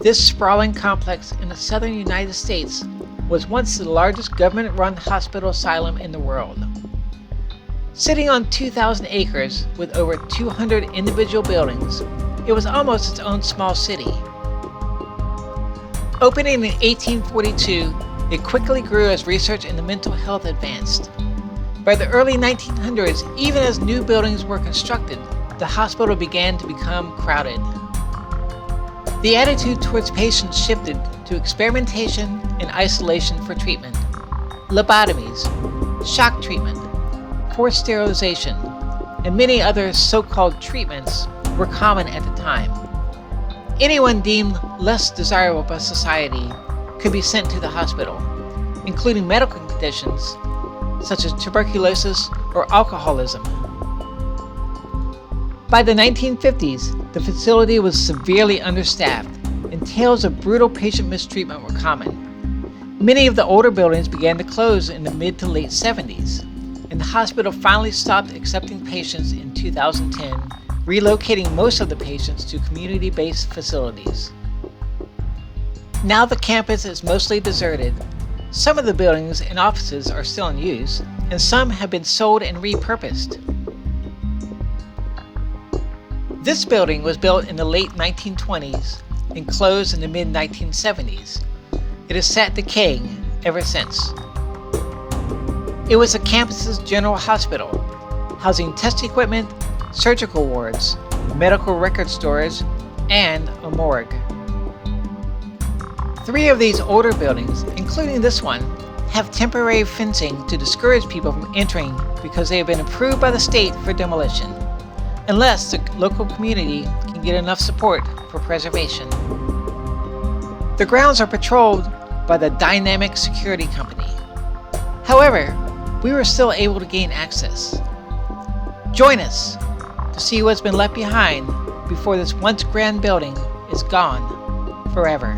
This sprawling complex in the southern United States was once the largest government-run hospital asylum in the world. Sitting on 2,000 acres with over 200 individual buildings, it was almost its own small city. Opening in 1842, it quickly grew as research into mental health advanced. By the early 1900s, even as new buildings were constructed, the hospital began to become crowded. The attitude towards patients shifted to experimentation and isolation for treatment. Lobotomies, shock treatment, forced sterilization, and many other so-called treatments were common at the time. Anyone deemed less desirable by society could be sent to the hospital, including medical conditions such as tuberculosis or alcoholism. By the 1950s, the facility was severely understaffed, and tales of brutal patient mistreatment were common. Many of the older buildings began to close in the mid to late 70s, and the hospital finally stopped accepting patients in 2010, relocating most of the patients to community-based facilities. Now the campus is mostly deserted. Some of the buildings and offices are still in use, and some have been sold and repurposed. This building was built in the late 1920s and closed in the mid-1970s. It has sat decaying ever since. It was the campus's general hospital, housing test equipment, surgical wards, medical record storage, and a morgue. 3 of these older buildings, including this one, have temporary fencing to discourage people from entering because they have been approved by the state for demolition, unless the local community can get enough support for preservation. The grounds are patrolled by the Dynamic Security Company. However, we were still able to gain access. Join us to see what's been left behind before this once grand building is gone forever.